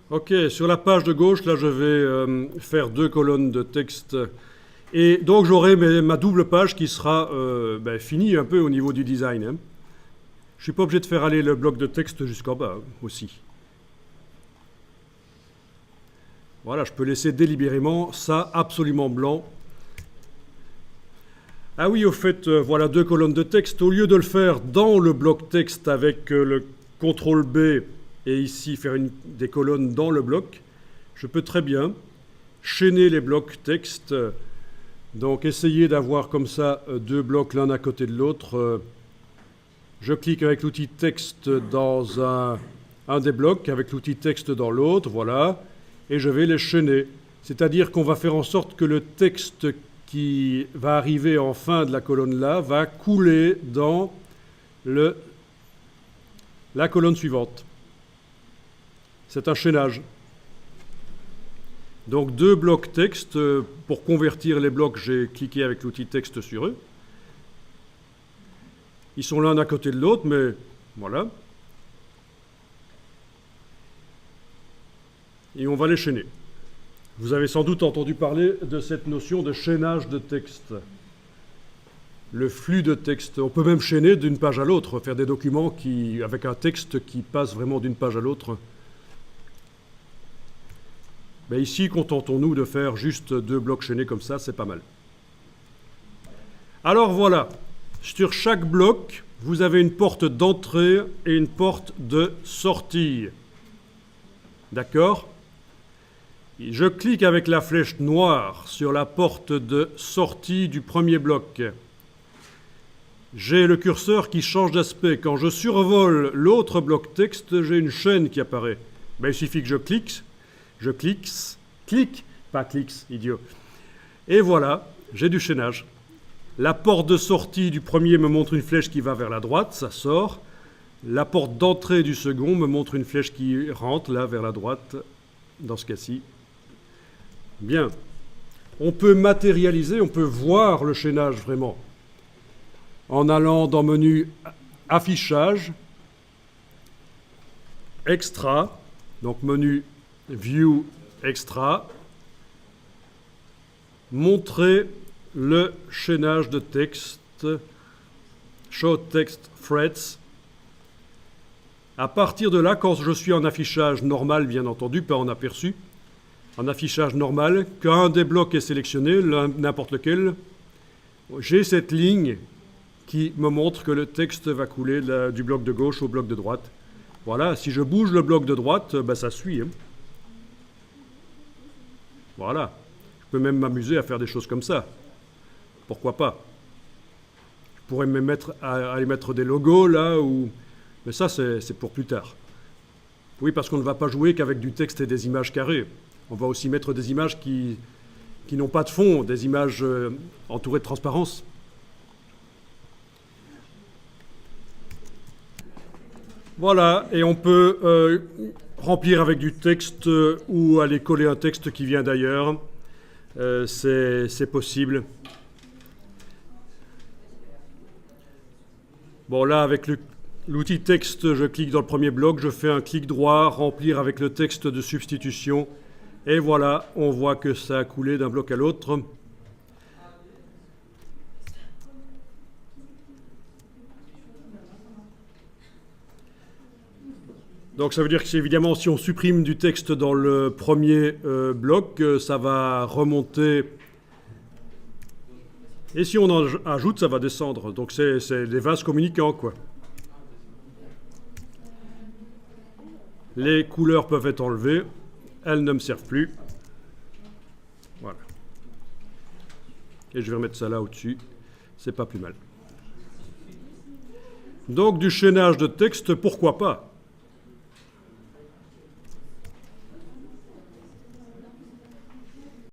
Ok, sur la page de gauche, là, je vais faire 2 colonnes de texte. Et donc, j'aurai ma double page qui sera finie un peu au niveau du design, hein. Je ne suis pas obligé de faire aller le bloc de texte jusqu'en bas, hein, aussi. Voilà, je peux laisser délibérément ça absolument blanc. Ah oui, au fait, voilà 2 colonnes de texte. Au lieu de le faire dans le bloc texte avec le CTRL B et ici faire des colonnes dans le bloc, je peux très bien chaîner les blocs texte. Donc essayer d'avoir comme ça 2 blocs l'un à côté de l'autre. Je clique avec l'outil texte dans un des blocs, avec l'outil texte dans l'autre, voilà, et je vais les chaîner. C'est-à-dire qu'on va faire en sorte que le texte qui va arriver en fin de la colonne là va couler dans la colonne suivante. C'est un chaînage. Donc 2 blocs texte. Pour convertir les blocs, j'ai cliqué avec l'outil texte sur eux. Ils sont l'un à côté de l'autre, mais voilà. Et on va les chaîner. Vous avez sans doute entendu parler de cette notion de chaînage de texte. Le flux de texte. On peut même chaîner d'une page à l'autre, faire des documents avec un texte qui passe vraiment d'une page à l'autre. Mais ici, contentons-nous de faire juste 2 blocs chaînés comme ça, c'est pas mal. Alors voilà, sur chaque bloc, vous avez une porte d'entrée et une porte de sortie. D'accord ? Je clique avec la flèche noire sur la porte de sortie du premier bloc. J'ai le curseur qui change d'aspect. Quand je survole l'autre bloc texte, j'ai une chaîne qui apparaît. Il suffit que je clique, pas clique, idiot. Et voilà, j'ai du chaînage. La porte de sortie du premier me montre une flèche qui va vers la droite, ça sort. La porte d'entrée du second me montre une flèche qui rentre là vers la droite, dans ce cas-ci. Bien. On peut matérialiser, on peut voir le chaînage vraiment en allant dans le menu Affichage, Extra, donc menu View Extra, montrer le chaînage de texte, Show Text Threads. À partir de là, quand je suis en affichage normal, bien entendu, pas en aperçu, en affichage normal, qu'un des blocs est sélectionné, n'importe lequel, j'ai cette ligne qui me montre que le texte va couler du bloc de gauche au bloc de droite. Voilà, si je bouge le bloc de droite, ça suit, hein. Voilà. Je peux même m'amuser à faire des choses comme ça. Pourquoi pas? Je pourrais me mettre à aller mettre des logos là, mais ça c'est pour plus tard. Oui, parce qu'on ne va pas jouer qu'avec du texte et des images carrées. On va aussi mettre des images qui n'ont pas de fond, des images entourées de transparence. Voilà, et on peut remplir avec du texte ou aller coller un texte qui vient d'ailleurs. C'est possible. Bon, là, avec l'outil texte, je clique dans le premier bloc, je fais un clic droit, remplir avec le texte de substitution. Et voilà, on voit que ça a coulé d'un bloc à l'autre. Donc ça veut dire que évidemment, si on supprime du texte dans le premier bloc, ça va remonter. Et si on en ajoute, ça va descendre. Donc c'est des vases communicants, quoi. Les couleurs peuvent être enlevées. Elles ne me servent plus. Voilà. Et je vais remettre ça là au-dessus. C'est pas plus mal. Donc du chaînage de texte, pourquoi pas ?